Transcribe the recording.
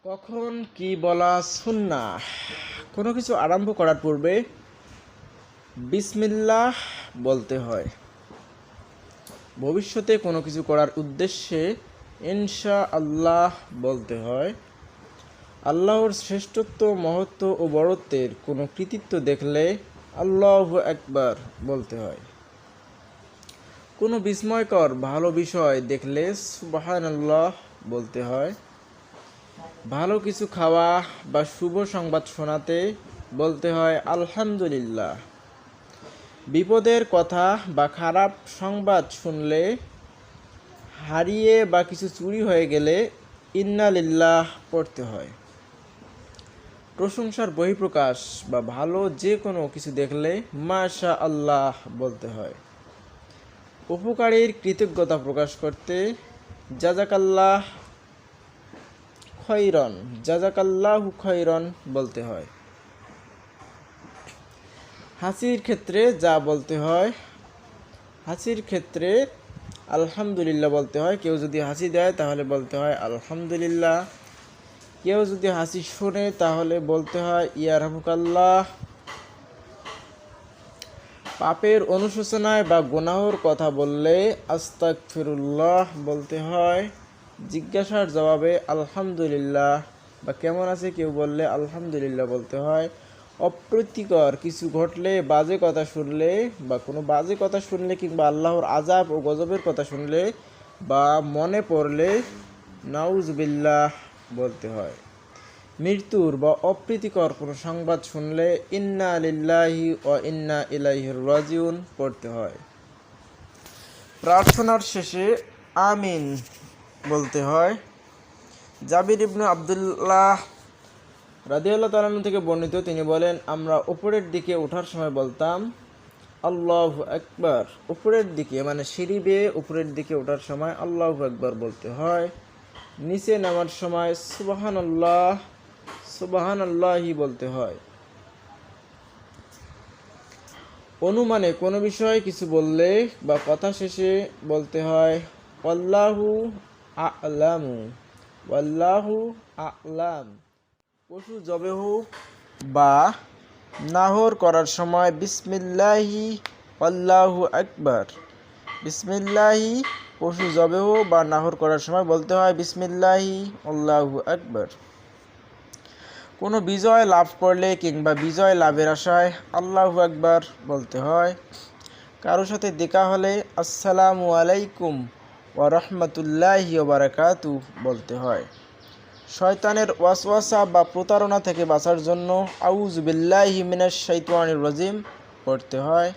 কখন কি বলা সুন্নাহ? কোনো কিছু আরম্ভ করার পূর্বে বিসমিল্লাহ বলতে হয়। ভবিষ্যতে কোনো কিছু করার উদ্দেশ্যে ইনশা আল্লাহ বলতে হয়। আল্লাহর শ্রেষ্ঠত্ব, মহত্ব ও বড়ত্বের কোনো কৃতিত্ব দেখলে আল্লাহু আকবার বলতে হয়। কোনো বিস্ময়কর ভালো বিষয় দেখলে সুবহানাল্লাহ বলতে হয়। ভালো কিছু খাওয়া বা শুভ সংবাদ শোনাতে বলতে হয় আলহামদুলিল্লাহ। বিপদের কথা বা খারাপ সংবাদ শুনলে, হারিয়ে বা কিছু চুরি হয়ে গেলে ইন্না লিল্লাহ পড়তে হয়। প্রশংসার বহিঃপ্রকাশ বা ভালো যে কোনো কিছু দেখলে মাশা আল্লাহ বলতে হয়। উপকারীর কৃতজ্ঞতা প্রকাশ করতে জাযাকাল্লাহ খৈরন, জাযাকাল্লাহু খৈরন বলতে হয়। হাসির ক্ষেত্রে যা বলতে হয়, হাসির ক্ষেত্রে আলহামদুলিল্লাহ বলতে হয়। কেউ যদি হাসি দেয় তাহলে বলতে হয় আলহামদুলিল্লাহ। কেউ যদি হাসি শোনে তাহলে বলতে হয় ইয়ারহামুকাল্লাহ। পাপের অনুশোচনায় বা গুনাহর কথা বললে আস্তাগফিরুল্লাহ বলতে হয়। জিজ্ঞাসার জবাবে আলহামদুলিল্লাহ বা কেমন আছে কেউ বললে আলহামদুলিল্লাহ বলতে হয়। অপ্রীতিকর কিছু ঘটলে, বাজে কথা শুনলে বা কোনো বাজে কথা শুনলে কিংবা আল্লাহর আযাব ও গজবের কথা শুনলে বা মনে পড়লে নাউজুবিল্লাহ বলতে হয়। মৃত্যুর বা অপ্রীতিকর কোনো সংবাদ শুনলে ইন্না লিল্লাহি ওয়া ইন্না ইলাইহি রাজিউন পড়তে হয়। প্রার্থনার শেষে আমিন বলতে হয়। জাবির ইবনে আব্দুল্লাহ রাদিয়াল্লাহু তাআলা আনহু থেকে বর্ণিত, তিনি বলেন, আমরা উপরের দিকে ওঠার সময় বলতাম আল্লাহু আকবার। উপরের দিকে মানে সিঁড়ি বেয়ে উপরের দিকে ওঠার সময় আল্লাহু আকবার বলতে হয়। নিচে নামার সময় সুবহানাল্লাহ, সুবহানাল্লাহি বলতে হয়। অনুমানে কোনো বিষয়ে কিছু বললে বা কথা শেষে বলতে হয় ওয়াল্লাহু আ'লামু, ওয়াল্লাহু আ'লাম। পশু জবেহ বা নাহর করার সময় বিসমিল্লাহি আল্লাহু আকবার। বিসমিল্লাহি পশু জবেহ বা নাহর করার সময় বলতে হয় বিসমিল্লাহি আল্লাহু আকবার। কোনো বিজয় লাভ করলে কিংবা বিজয় লাভের আশায় আল্লাহু আকবার বলতে হয়। কারো সাথে দেখা হলে আসসালামু আলাইকুম ওয়া রাহমাতুল্লাহি ওয়া বারাকাতুহু বলতে হয়। শয়তানের ওয়াসওয়াসা বা প্রতারণা থেকে বাঁচার জন্য আউযু বিল্লাহি মিনাশ শাইতানির রাজিম পড়তে হয়।